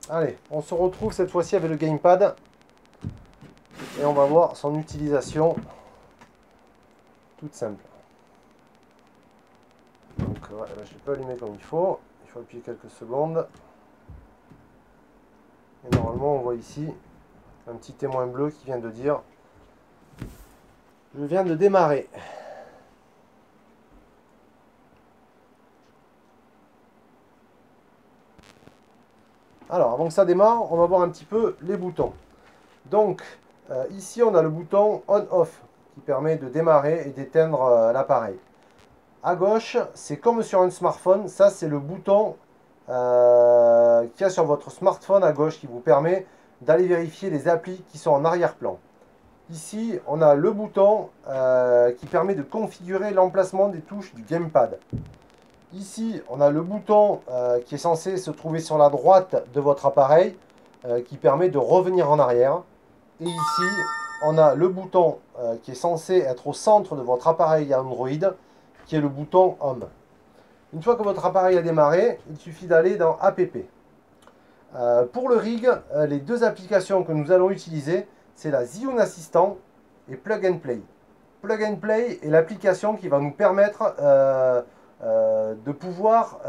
Allez, on se retrouve cette fois-ci avec le gamepad et on va voir son utilisation toute simple. Donc ouais, là, je l'ai pas allumé comme il faut appuyer quelques secondes. Et normalement on voit ici un petit témoin bleu qui vient de dire je viens de démarrer. Alors avant que ça démarre, on va voir un petit peu les boutons. Donc ici on a le bouton on-off qui permet de démarrer et d'éteindre l'appareil. À gauche, c'est comme sur un smartphone, ça c'est le bouton qu'il y a sur votre smartphone à gauche qui vous permet d'aller vérifier les applis qui sont en arrière-plan. Ici, on a le bouton qui permet de configurer l'emplacement des touches du gamepad. Ici, on a le bouton qui est censé se trouver sur la droite de votre appareil qui permet de revenir en arrière. Et ici, on a le bouton qui est censé être au centre de votre appareil Android qui est le bouton Home. Une fois que votre appareil a démarré, il suffit d'aller dans App. Pour le rig, les deux applications que nous allons utiliser, c'est la Zhiyun Assistant et Plug and Play. Plug and Play est l'application qui va nous permettre de pouvoir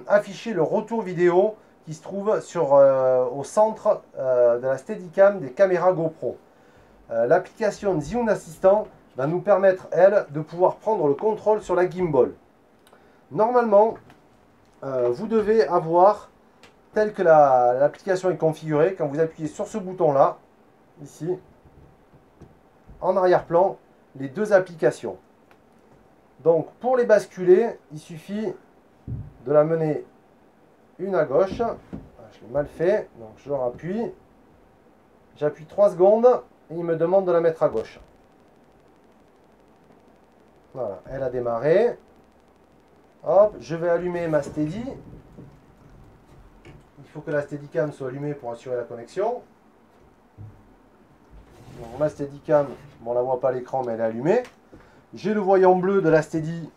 afficher le retour vidéo qui se trouve au centre de la Steadicam des caméras GoPro. L'application Zhiyun Assistant va nous permettre, elle, de pouvoir prendre le contrôle sur la gimbal. Normalement, vous devez avoir, tel que l'application est configurée, quand vous appuyez sur ce bouton-là, ici, en arrière-plan, les deux applications. Donc, pour les basculer, il suffit de la mener une à gauche. Je l'ai mal fait, donc je rappuie. J'appuie 3 secondes et il me demande de la mettre à gauche. Voilà, elle a démarré. Hop, je vais allumer ma Steady. Il faut que la Steadicam soit allumée pour assurer la connexion. Donc, ma Steadicam, bon, on ne la voit pas à l'écran, mais elle est allumée. J'ai le voyant bleu de la Steady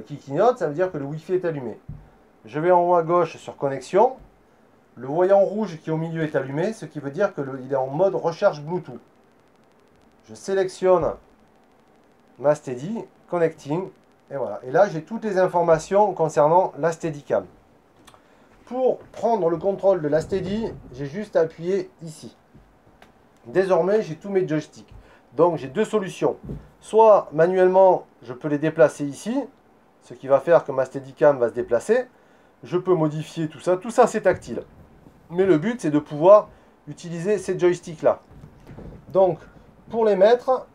qui clignote, ça veut dire que le Wi-Fi est allumé. Je vais en haut à gauche sur connexion. Le voyant rouge qui est au milieu est allumé, ce qui veut dire qu'il est en mode recherche Bluetooth. Je sélectionne ma Steady, Connecting, et voilà. Et là, j'ai toutes les informations concernant la Steadicam. Pour prendre le contrôle de la Steady, j'ai juste à appuyer ici. Désormais, j'ai tous mes joysticks. Donc, j'ai deux solutions. Soit manuellement, je peux les déplacer ici, ce qui va faire que ma Steadicam va se déplacer. Je peux modifier tout ça. Tout ça, c'est tactile. Mais le but, c'est de pouvoir utiliser ces joysticks-là. Donc, pour les mettre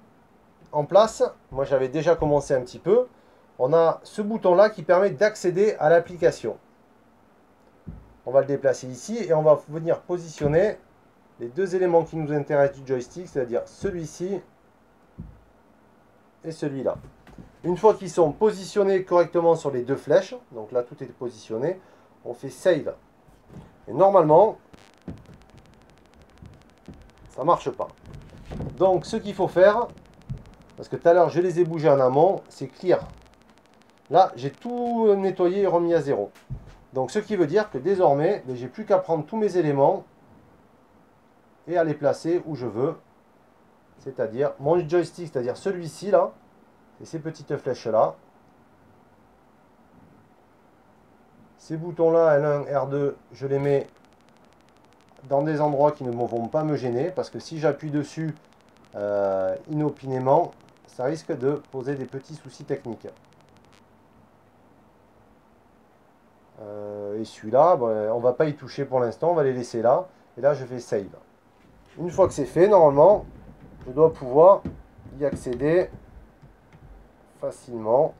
en place, moi j'avais déjà commencé un petit peu, on a ce bouton-là qui permet d'accéder à l'application. On va le déplacer ici et on va venir positionner les deux éléments qui nous intéressent du joystick, c'est-à-dire celui-ci et celui-là. Une fois qu'ils sont positionnés correctement sur les deux flèches, donc là tout est positionné, on fait Save. Et normalement, ça ne marche pas. Donc ce qu'il faut faire, parce que tout à l'heure je les ai bougés en amont, c'est Clear. Là, j'ai tout nettoyé et remis à zéro. Donc ce qui veut dire que désormais, j'ai plus qu'à prendre tous mes éléments et à les placer où je veux. C'est-à-dire mon joystick, c'est-à-dire celui-ci là, et ces petites flèches là. Ces boutons là, L1, R2, je les mets dans des endroits qui ne vont pas me gêner, parce que si j'appuie dessus inopinément, ça risque de poser des petits soucis techniques. Et celui-là, bon, on ne va pas y toucher pour l'instant, on va les laisser là. Et là, je fais Save. Une fois que c'est fait, normalement, je dois pouvoir y accéder facilement.